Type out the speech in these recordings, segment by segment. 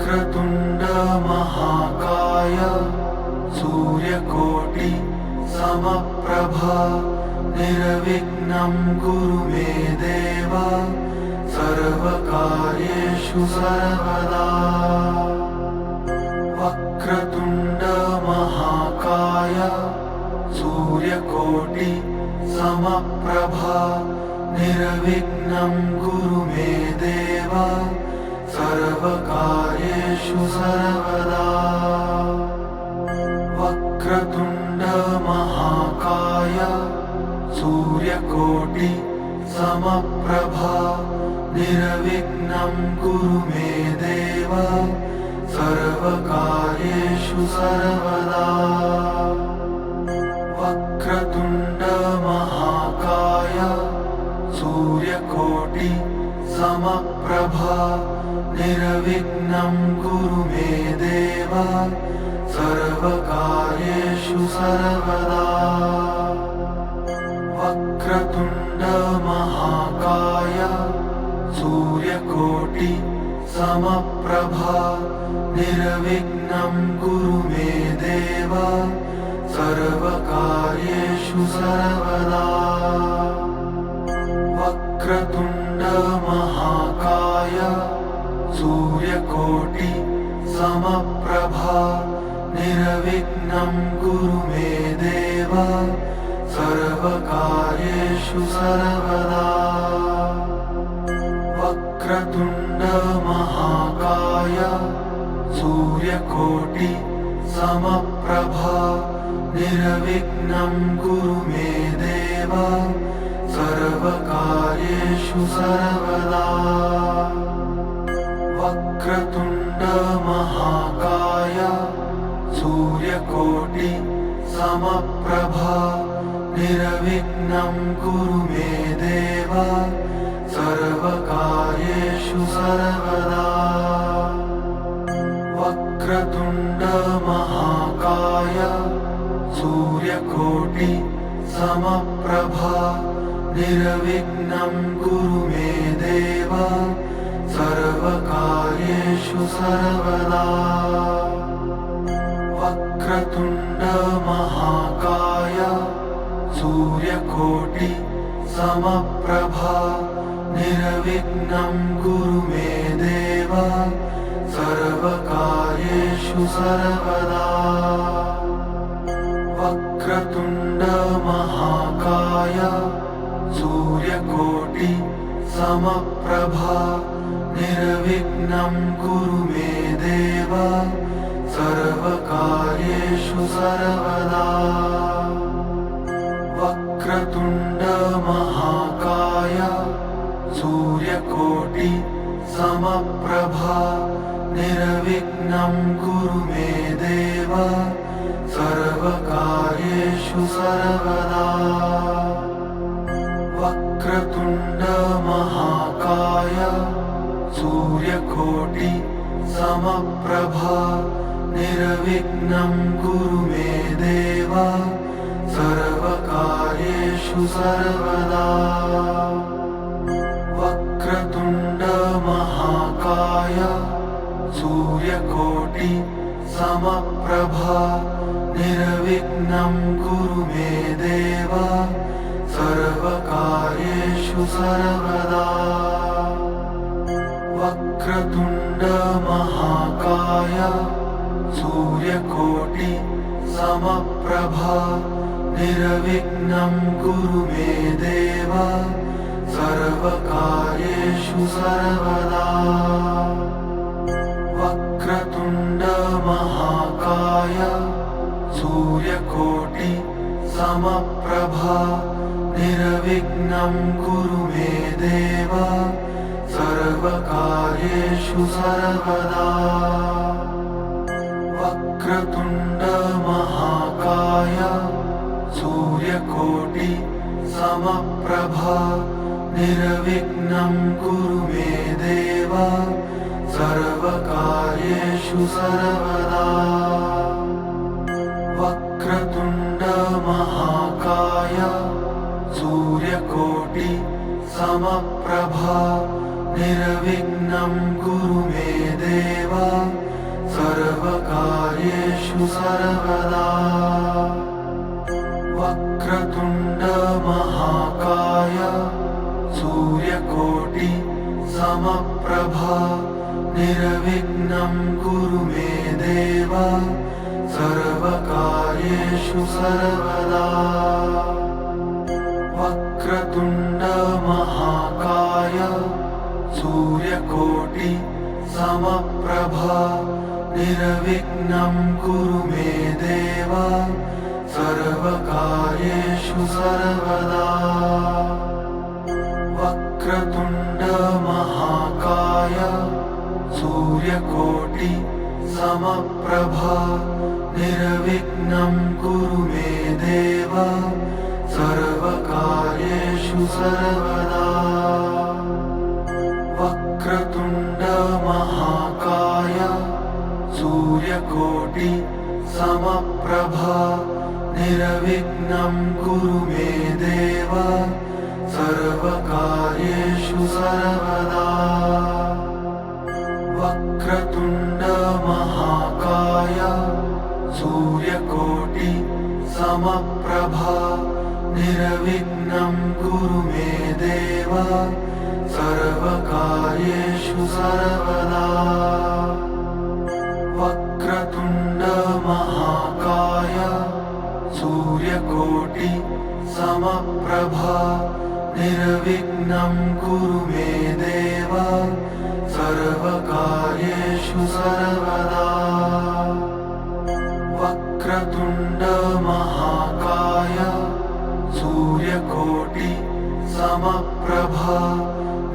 वक्रतुण्ड महाकाय सूर्यकोटि समप्रभा निर्विघ्नं कुरु मे देव सर्वकार्येषु सर्वदा। वक्रतुण्ड महाकाय सूर्यकोटि समप्रभा निर्विघ्नं कुरु मे देव सर्वकार्येषु सर्वदा। वक्रतुण्ड महाकाय सूर्यकोटि समप्रभा निर्विघ्नं कुरु मे देव सर्वकार्येषु सर्वदा। वक्रतुण्ड महाकाय सूर्यकोटि समप्रभा निर्विघ्नं कुरु मे देव सर्वकार्येषु सर्वदा। वक्रतुण्ड महाकाय सूर्यकोटि समप्रभा निर्विघ्नं कुरु मे देव सर्वकार्येषु सर्वदा। वक्रतुण्ड महाकाय सूर्यकोटि समप्रभा निर्विघ्नं कुरु मे देव सर्वकार्येषु सर्वदा। वक्रतुण्ड महाकाय सूर्यकोटि समप्रभा निर्विघ्नं कुरु मे देव सर्वकार्येषु सर्वदा। वक्रतुण्ड महाकाय सूर्यकोटि समप्रभा निर्विघ्नं कुरु मे देव सर्वकार्येषु सर्वदा। वक्रतुण्ड महाकाय सूर्यकोटि समप्रभा निर्विघ्नं कुरु मे देव सर्वकार्येषु सर्वदा। वक्रतुण्ड महाकाय सूर्यकोटि समप्रभा निर्विघ्नं कुरु मे देव सर्वकार्येषु सर्वदा। वक्रतुण्ड महाकाय सूर्यकोटि समप्रभा निर्विघ्नं कुरु मे देव सर्वकार्येषु सर्वदा। वक्रतुण्ड महाकाय सूर्यकोटि समप्रभा निर्विघ्नं कुरु मे देव सर्वकार्येषु सर्वदा। वक्रतुण्ड महाकाय सूर्यकोटि समप्रभा निर्विघ्नं कुरु मे देव सर्वकार्येषु सर्वदा। वक्रतुण्ड महाकाय सूर्यकोटि समप्रभा निर्विघ्नं कुरु मे देव सर्वकार्येषु सर्वदा। वक्रतुण्ड महाकाय सूर्यकोटि समप्रभा निर्विघ्नं कुरु मे देव सर्वकार्येषु सर्वदा। वक्रतुण्ड महाकाय सूर्यकोटि समप्रभा निर्विघ्नं कुरु मे देव सर्वकार्येषु सर्वदा। वक्रतुण्ड महाकाय सूर्यकोटि समप्रभा निर्विघ्नं कुरु मे देव सर्वकार्येषु सर्वदा। वक्रतुण्ड महाकाय सूर्यकोटि समप्रभा निर्विघ्नं कुरु मे देव सर्वदा वक्रतुण्ड महाकाय सूर्यकोटि समप्रभा निर्विघ्नं कुरु मे देव सर्वकार्येषु सर्वदा वक्रतुण्ड महाकाय सूर्यकोटि समप्रभा निर्विघ्नं कुरु मे देव सर्वकार्येषु सर्वदा वक्रतुण्ड महाकाय सूर्यकोटि समप्रभा निर्विघ्नं कुरु मे देव सर्वकार्येषु सर्वदा वक्रतुण्ड महाकाय सूर्यकोटि समप्रभा निर्विघ्नं कुरु मे देव सर्वकार्येषु सर्वदा वक्रतुण्ड महाकाय सूर्यकोटि समप्रभा निर्विघ्नं कुरु मे देव सर्वकार्येषु सर्वदा वक्रतुण्ड महाकाय सूर्यकोटि समप्रभा निर्विघ्नं कुरु मे देव सर्वकार्येषु सर्वदा वक्रतुण्ड महाकाय सूर्यकोटि समप्रभा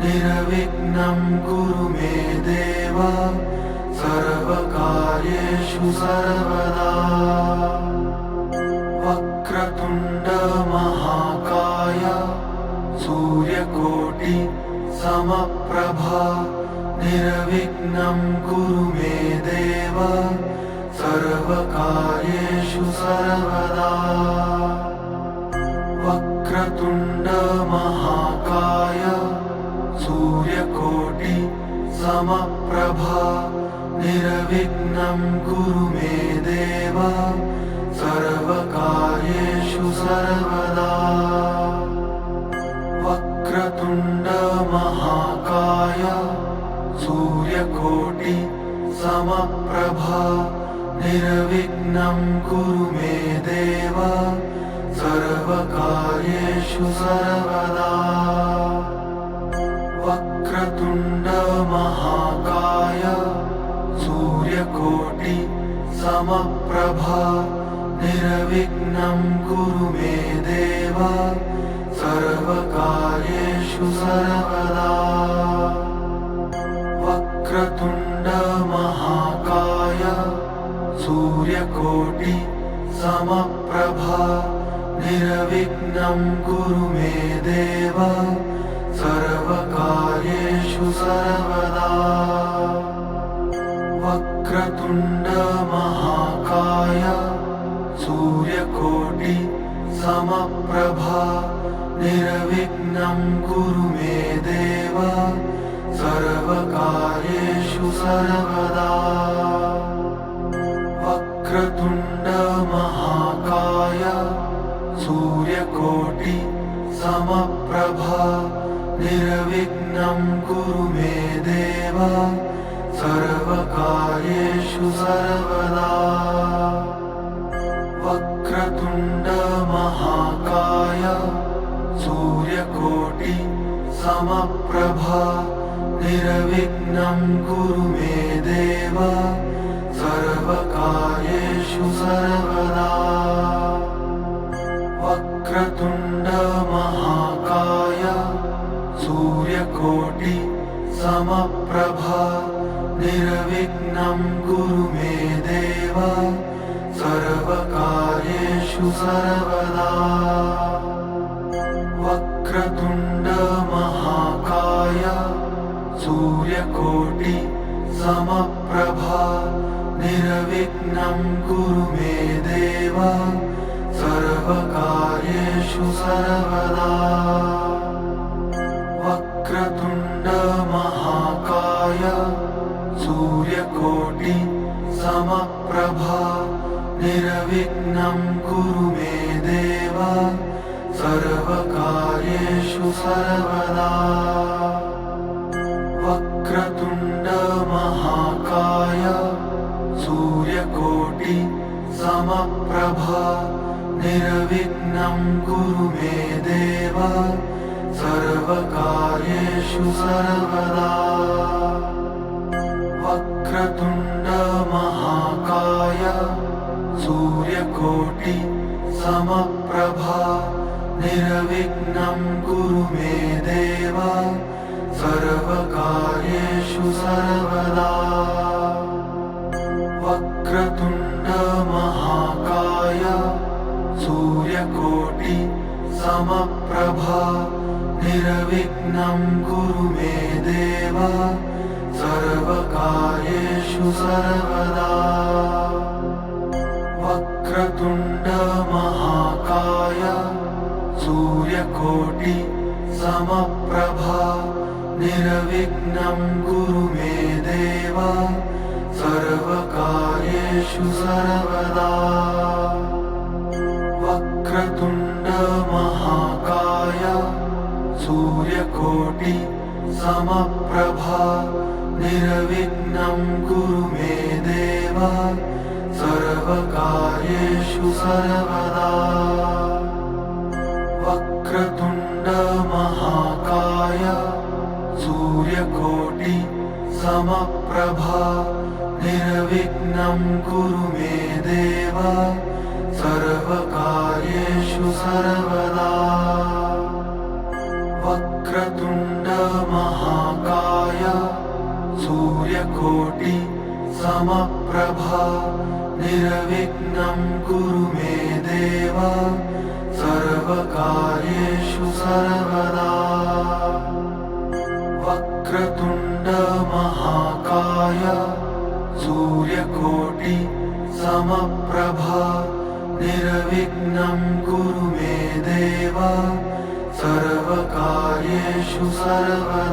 निर्विघ्नं कुरु मे देव सर्वकार्येषु सर्वदा वक्रतुण्ड महाकाय सूर्यकोटि समप्रभा निर्विघ्नं कुरु मे देव सर्वकार्येषु सर्वदा वक्रतुण्ड महाकाय सूर्यकोटि समप्रभा निर्विघ्नं कुरु मे देव सर्वकार्येषु सर्वदा वक्रतुण्ड महाकाय सूर्यकोटि समप्रभा निर्विघ्नं कुरु मे देव सर्वकार्येषु सर्वदा वक्रतुण्ड महाकाय सूर्यकोटि समप्रभा निर्विघ्नं कुरु मे देव सर्वकार्येषु सर्वदा वक्रतुण्ड महाकाय सूर्यकोटि समप्रभा निर्विघ्नं कुरु मे देव सर्वकार्येषु सर्वदा वक्रतुण्ड महाकाय सूर्यकोटि समप्रभा निर्विघ्नं कुरु मे देव सर्वकार्येषु सर्वदा वक्रतुण्ड महाकाय सूर्यकोटि समप्रभा निर्विघ्नं कुरु मे देव सर्वकार्येषु सर्वदा वक्रतुण्ड महाकाय सूर्यकोटि समप्रभा निर्विघ्नं कुरु मे देव सर्वकार्येषु सर्वदा वक्रतुण्ड महाकाय सूर्यकोटि समप्रभा निर्विघ्नं कुरु मे देव सर्वकार्येषु सर्वदा वक्रतुण्ड महाकाय सूर्यकोटि समप्रभा निर्विघ्नं कुरु मे देव सर्वकार्येषु सर्वदा वक्रतुण्ड महाकाय सूर्यकोटि समप्रभा निर्विघ्नं कुरु मे देव सर्वकार्येषु सर्वदा वक्रतुण्ड महाकाय सूर्यकोटि समप्रभा निर्विघ्नं कुरु मे देव सर्वकार्येषु सर्वदा वक्रतुण्ड महाकाय सूर्यकोटि समप्रभा निर्विघ्नं कुरु मे देव सर्वकार्येषु सर्वदा वक्रतुण्ड महाकाय सूर्यकोटि समप्रभा निर्विघ्नं कुरु मे देव सर्वकार्येषु सर्वदा वक्रतुण्ड महाकाय सूर्यकोटि समप्रभा निर्विघ्नं कुरु मे देव सर्वकार्येषु सर्वदा वक्रतुण्ड महाकाय सूर्यकोटि समप्रभा निर्विघ्नं कुरु मे देव सर्वकार्येषु सर्वदा वक्रतुण्ड महाकाय सूर्यकोटि समप्रभा निर्विघ्नं कुरु मे देव सर्वकार्येषु सर्वदा वक्रतुण्ड महाकाय सूर्यकोटि समप्रभा निर्विघ्नं कुरु मे देव सर्वकार्येषु सर्वदा वक्रतुण्ड महाकाय सूर्यकोटि समप्रभा निर्विघ्नं कुरु मे देव सर्वकार्येषु सर्वदा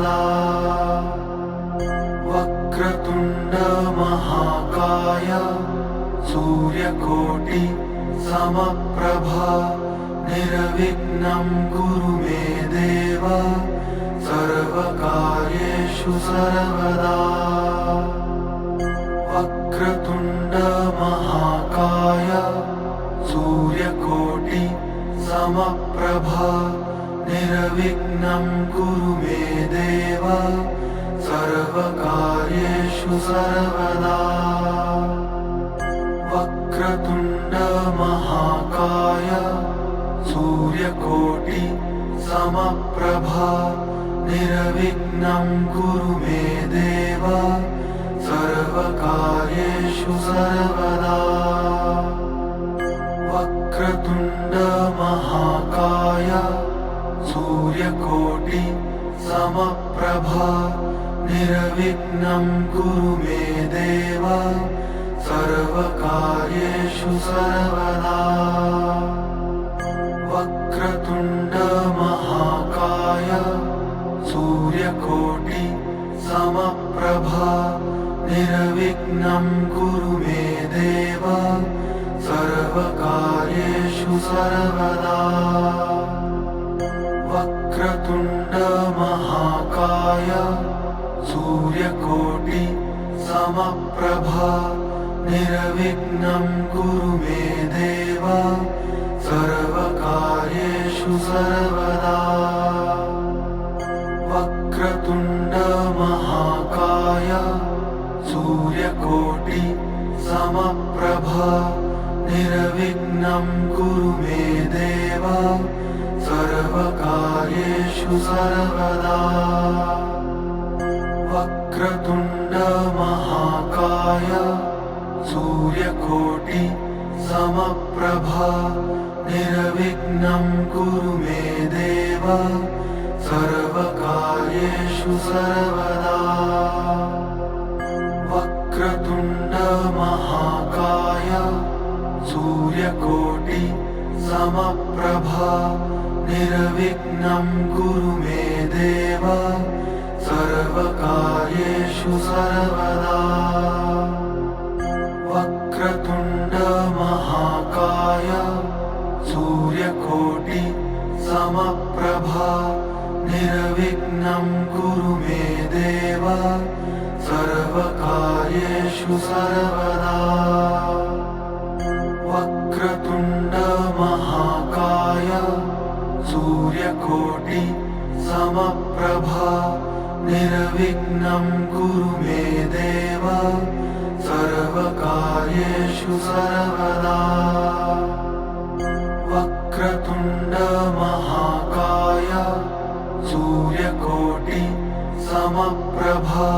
वक्रतुण्ड महाकाय सूर्यकोटि समप्रभा निर्विघ्नं कुरु मे देव सर्वकार्येषु सर्वदा वक्रतुण्ड महाकाय सूर्यकोटि समप्रभा निर्विघ्नं कुरु मे देव सर्वकार्येषु सर्वदा वक्रतुण्ड महाकाय सूर्यकोटि समप्रभा निर्विघ्नं कुरु मे देव सर्वकार्येषु सर्वदा वक्रतुण्ड महाकाय सूर्यकोटि समप्रभा निर्विघ्नं कुरु मे देव सर्वकार्येषु सर्वदा वक्रतुण्ड महाकाय सूर्यकोटि समप्रभा निर्विघ्नं कुरु मे देव सर्वकार्येषु सर्वदा वक्रतुण्ड महाकाय सूर्यकोटि समप्रभा निर्विघ्नं कुरु मे देव सर्वकार्येषु सर्वदा वक्रतुण्ड महाकाय सूर्यकोटि समप्रभा निर्विघ्नं कुरु मे देव सर्वकार्येषु सर्वदा वक्रतुण्ड महाकाय सूर्यकोटि समप्रभा निर्विघ्नं कुरु मे देव सर्वकार्येषु सर्वदा वक्रतुण्ड महाकाय सूर्यकोटि समप्रभा निर्विघ्नं कुरु मे देव सर्वकार्येषु सर्वदा वक्रतुण्ड सर्वकार्येषु सर्वदा वक्रतुण्ड महाकाय सूर्यकोटि समप्रभा निर्विघ्नं कुरु मे देव सर्वकार्येषु सर्वदा वक्रतुण्ड महाकाय सूर्यकोटि समप्रभा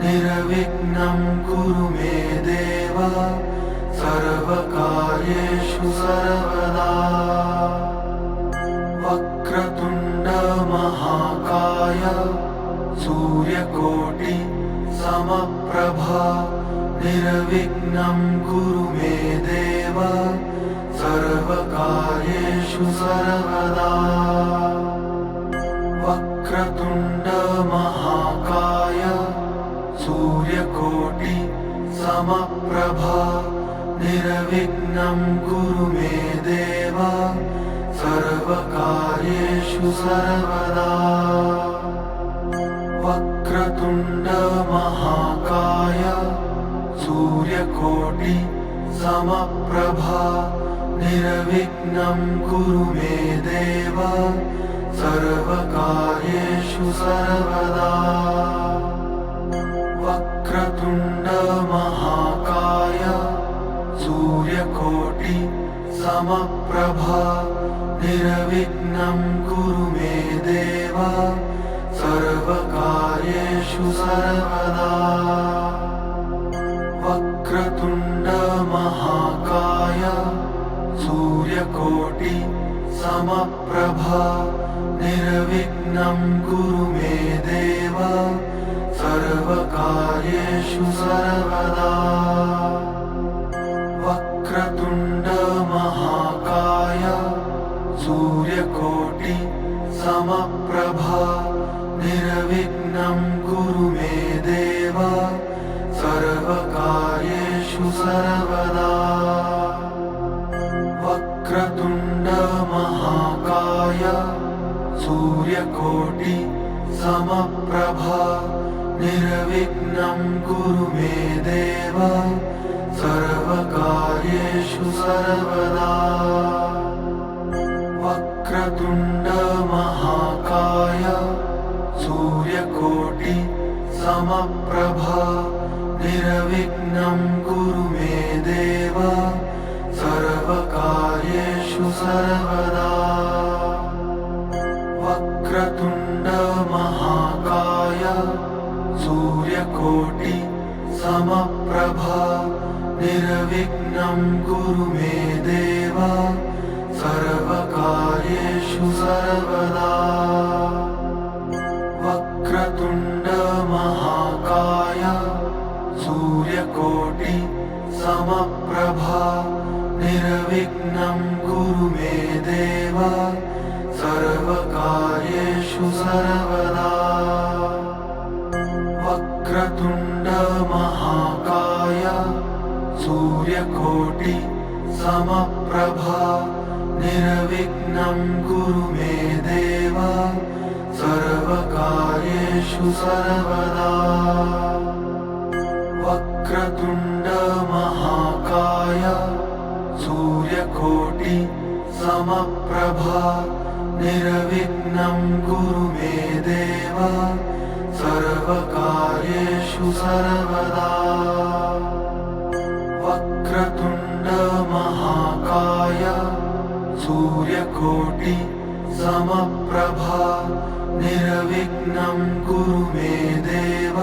निर्विघ्नं कुरु मे देव सर्वकार्येषु सर्वदा वक्रतुण्ड महाकाय सूर्यकोटि समप्रभा निर्विघ्नं कुरु मे देव सर्वकार्येषु सर्वदा वक्रतुण्ड महाकाय सूर्यकोटि समप्रभा निर्विघ्नं कुरु मे देव सर्वकार्येषु सर्वदा वक्रतुण्ड महाकाय सूर्यकोटि समप्रभा निर्विघ्नं कुरु मे देव सर्वकार्येषु सर्वदा वक्रतुण्ड महाकाय सूर्यकोटि समप्रभा निर्विघ्नं कुरु मे देव सर्वकार्येषु सर्वदा वक्रतुण्ड महाकाय सूर्यकोटि समप्रभा निर्विघ्नं कुरु मे देव सर्वकार्येषु सर्वदा वक्रतुण्ड महाकाय सूर्यकोटि समप्रभा निर्विघ्नं कुरु मे देव सर्वकार्येषु सर्वदा वक्रतुण्ड महाकाय सूर्यकोटि समप्रभा निर्विघ्नं कुरु मे देव सर्वकार्येषु सर्वदा वक्रतुण्ड महाकाय सूर्यकोटि समप्रभा निर्विघ्नं कुरु मे देव सर्वकार्येषु सर्वदा वक्रतुण्ड महाकाय सूर्यकोटि समप्रभा निर्विघ्नं कुरु मे देव सर्वकार्येषु सर्वदा वक्रतुण्ड महाकाय सूर्यकोटि समप्रभा निर्विघ्नं कुरु मे देव सर्वकार्येषु सर्वदा वक्रतुण्ड महाकाय सूर्यकोटि समप्रभा निर्विघ्नं कुरु मे देव सर्वकार्येषु सर्वदा वक्रतुण्ड महाकाय सूर्यकोटि समप्रभा निर्विघ्नं कुरु मे देव सर्वकार्येषु सर्वदा वक्रतुण्ड महाकाय सूर्यकोटि समप्रभा निर्विघ्नं कुरु मे देव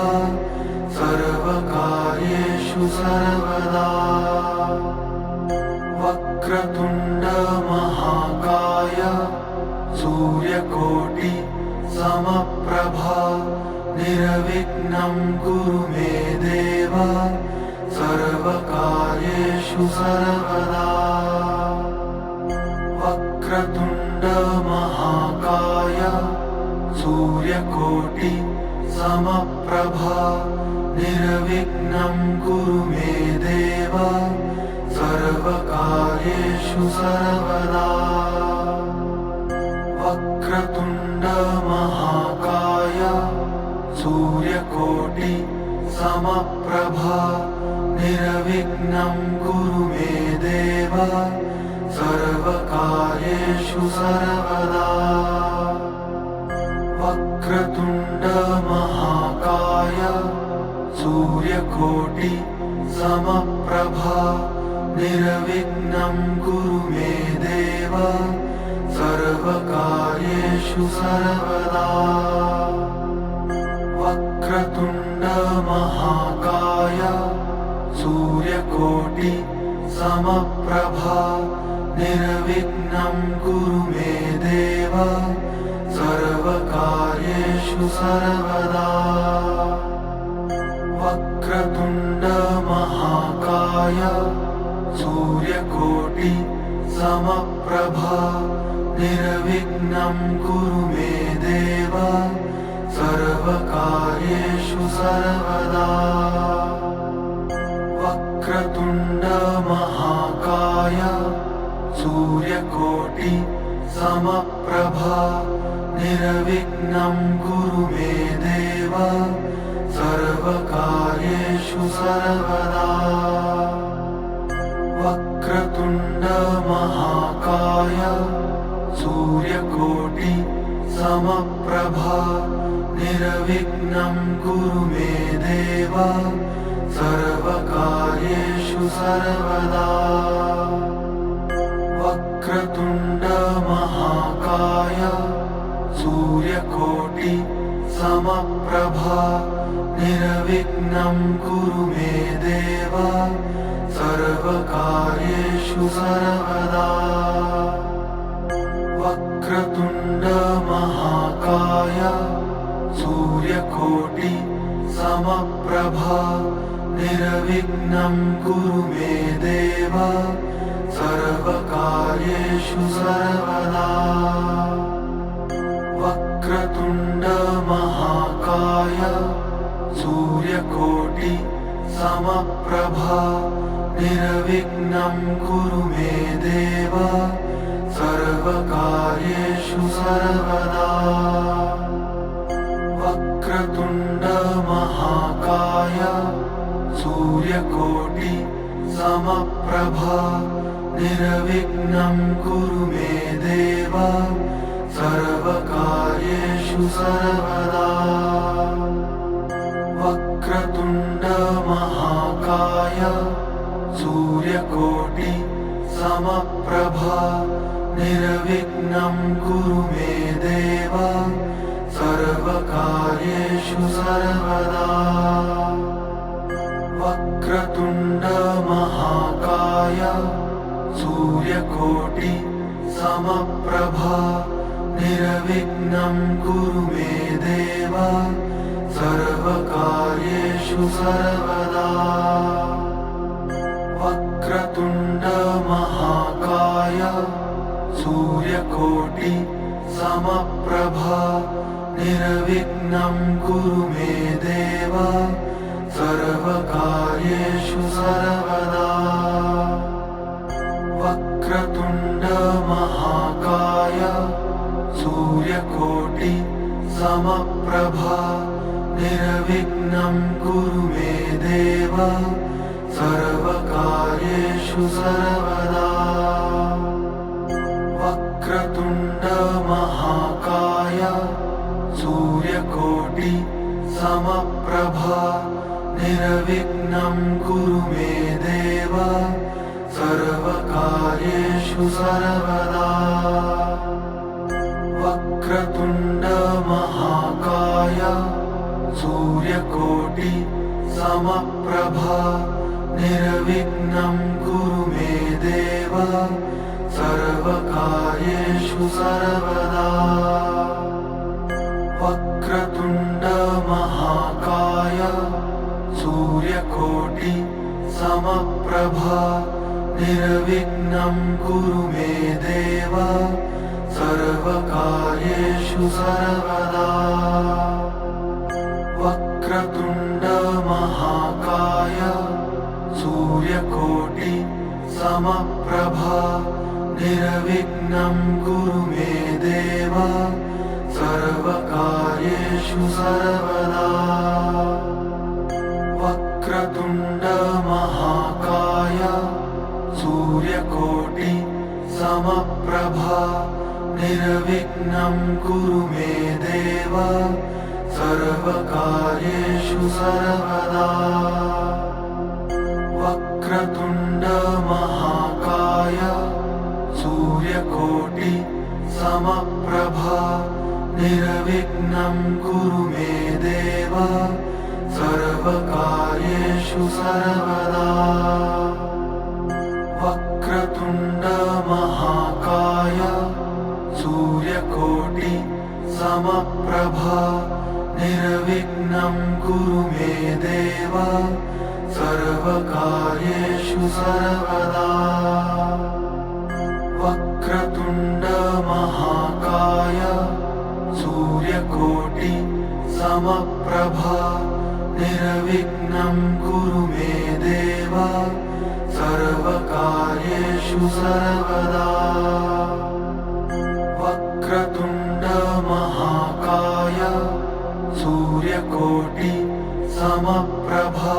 सर्वकार्येषु सर्वदा वक्रतुण्ड महाकाय सूर्यकोटि समप्रभा निर्विघ्नं कुरु मे देव सर्वकार्येषु सर्वदा वक्रतुण्ड महाकाय सूर्यकोटि समप्रभा निर्विघ्नं कुरु मे देव सर्वकार्येषु सर्वदा वक्रतुण्ड महाकाय सूर्यकोटि समप्रभा निर्विघ्नं कुरु मे देव सर्वकार्येषु सर्वदा वक्रतुण्ड महाकाय सूर्यकोटि समप्रभा निर्विघ्नं कुरु मे देव सर्वकार्येषु सर्वदा वक्रतुण्ड महाकाय सूर्यकोटि समप्रभा निर्विघ्नं कुरु मे देव सर्वकार्येषु सर्वदा वक्रतुण्ड महाकाय सूर्यकोटि समप्रभा निर्विघ्नं कुरु मे देव सर्वकार्येषु सर्वदा वक्रतुण्ड महाकाय सूर्यकोटि समप्रभा निर्विघ्नं कुरु मे देव सर्वकार्येषु सर्वदा वक्रतुण्ड महाकाय सूर्यकोटि समप्रभा निर्विघ्नं कुरु मे देव सर्वकार्येषु सर्वदा वक्रतुण्ड महाकाय सूर्यकोटि समप्रभा निर्विघ्नं कुरु मे देव सर्वकार्येषु सर्वदा वक्रतुण्ड महाकाय सूर्यकोटि समप्रभा निर्विघ्नं कुरु मे देव सर्वकार्येषु सर्वदा वक्रतुण्ड महाकाय सूर्यकोटि समप्रभा निर्विघ्नं कुरु मे देव सर्वकार्येषु सर्वदा वक्रतुण्ड महाकाय सूर्यकोटि समप्रभा निर्विघ्नं कुरु मे देव सर्वकार्येषु सर्वदा वक्रतुण्ड महाकाय सूर्यकोटि समप्रभा निर्विघ्नं कुरु मे देव सर्वकार्येषु सर्वदा वक्रतुण्ड महाकाय सूर्यकोटि समप्रभा निर्विघ्नं कुरु मे देव सर्वकार्येषु सर्वदा वक्रतुण्ड महाकाय सूर्यकोटि समप्रभा निर्विघ्नं कुरु मे देव सर्वकार्येषु सर्वदा वक्रतुण्ड महाकाय सूर्यकोटि समप्रभा निर्विघ्नं कुरु मे देव सर्वकार्येषु सर्वदा वक्रतुण्ड महाकाय सूर्यकोटि समप्रभा निर्विघ्नं कुरु मे देव सर्वकार्येषु सर्वदा वक्रतुण्ड महाकाय सूर्यकोटि समप्रभा निर्विघ्नं कुरु मे देव सर्वकार्येषु सर्वदा वक्रतुण्ड महाकाय सूर्यकोटि समप्रभा निर्विघ्नं कुरु मे देव सर्वकार्येषु सर्वदा वक्रतुण्ड महाकाय सूर्यकोटि समप्रभा निर्विघ्नं कुरु मे देव सर्वकार्येषु सर्वदा वक्रतुण्ड महाकाय सूर्यकोटि समप्रभा निर्विघ्नं कुरु मे देव सर्वकार्येषु सर्वदा वक्रतुण्ड महाकाय सूर्यकोटि समप्रभा निर्विघ्नं कुरु मे देव सर्वकार्येषु सर्वदा वक्रतुण्ड महाकाय सूर्यकोटि समप्रभा निर्विघ्नं कुरु मे देव सर्वकार्येषु सर्वदा वक्रतुण्ड महाकाय सूर्यकोटि समप्रभा निर्विघ्नं कुरु मे देव सर्वकार्येषु सर्वदा वक्रतुण्ड महाकाय सूर्यकोटि समप्रभा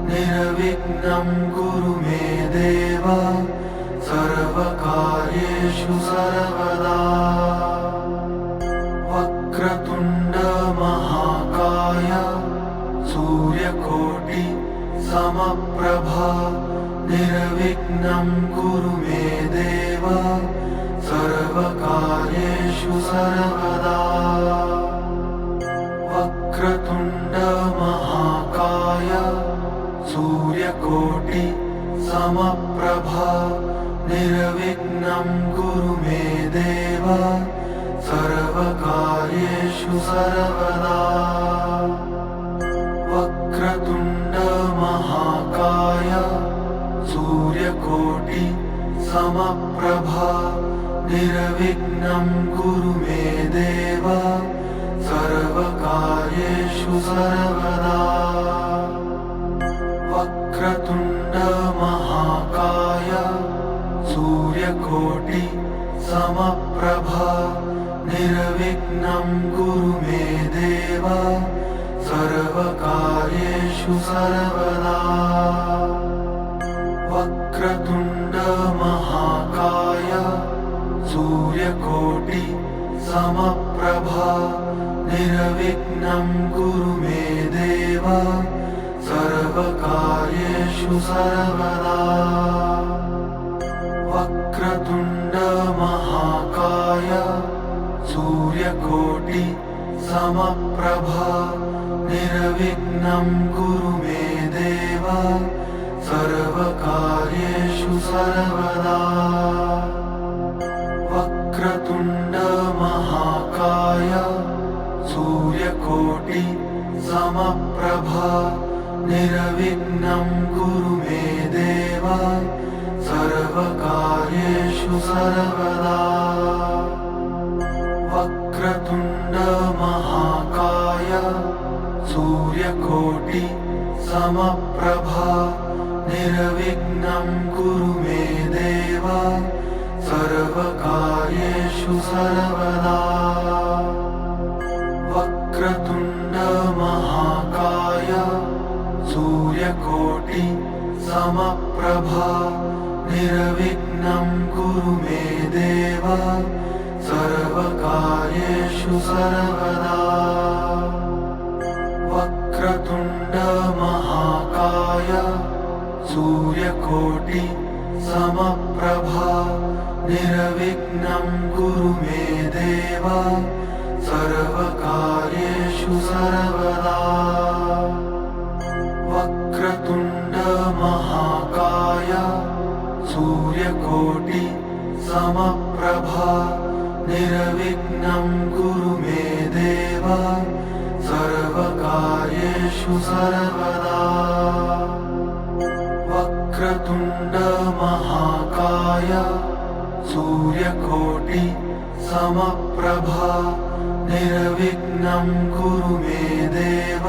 निर्विघ्नं कुरु मे देव सर्वकार्येषु सर्वदा वक्रतुण्ड महाकाय सूर्यकोटि समप्रभा निर्विघ्नं कुरु मे देव सर्वकार्येषु सर्वदा वक्रतुण्ड महाकाय सूर्यकोटि समप्रभा निर्विघ्नं कुरु मे देव सर्वकार्येषु सर्वदा वक्रतुण्ड महाकाय सूर्यकोटि समप्रभा निर्विघ्नं कुरु मे देव सर्वकार्येषु सर्वदा वक्रतुण्ड महाकाय सूर्यकोटि समप्रभा निर्विघ्नं कुरु मे देव सर्वकार्येषु सर्वदा वक्रतुण्ड महाकाय सूर्यकोटि समप्रभा निर्विघ्नं कुरु मे देव सर्वकार्येषु सर्वदा वक्रतुण्ड महाकाय सूर्यकोटि समप्रभा निर्विघ्नं कुरु मे देव सर्वकार्येषु सर्वदा वक्रतुण्ड महाकाय सूर्यकोटि समप्रभा निर्विघ्नं कुरु मे देव सर्वकार्येषु सर्वदा वक्रतुण्ड महाकाय सूर्यकोटि समप्रभा निर्विघ्नं कुरु मे देव सर्वकार्येषु सर्वदा वक्रतुण्ड महाकाय सूर्यकोटि समप्रभा निर्विघ्नं कुरु मे देव सर्वकार्येषु सर्वदा वक्रतुण्ड महाकाय सूर्यकोटि समप्रभा निर्विघ्नं कुरु मे देव सर्वकार्येषु सर्वदा वक्रतुण्ड महाकाय सूर्यकोटि समप्रभा निर्विघ्नं कुरु मे देव सर्वकार्येषु सर्वदा वक्रतुण्ड महाकाय सूर्यकोटि समप्रभा निर्विघ्नं कुरु मे देव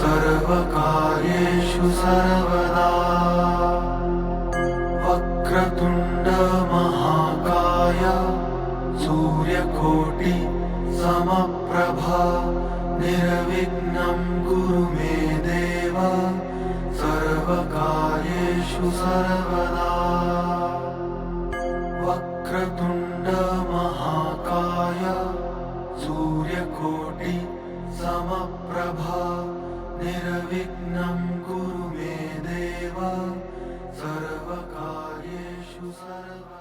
सर्वकार्येषु सर्वदा वक्रतुण्ड महाकाय सूर्यकोटि समप्रभा निर्विघ्नं कुरु मे देव सर्वकार्येषु सर्वदा वक्रतुण्ड महाकाय सूर्यकोटि समप्रभा निर्विघ्नं कुरु मे देव सर्वकार्येषु सर्वदा।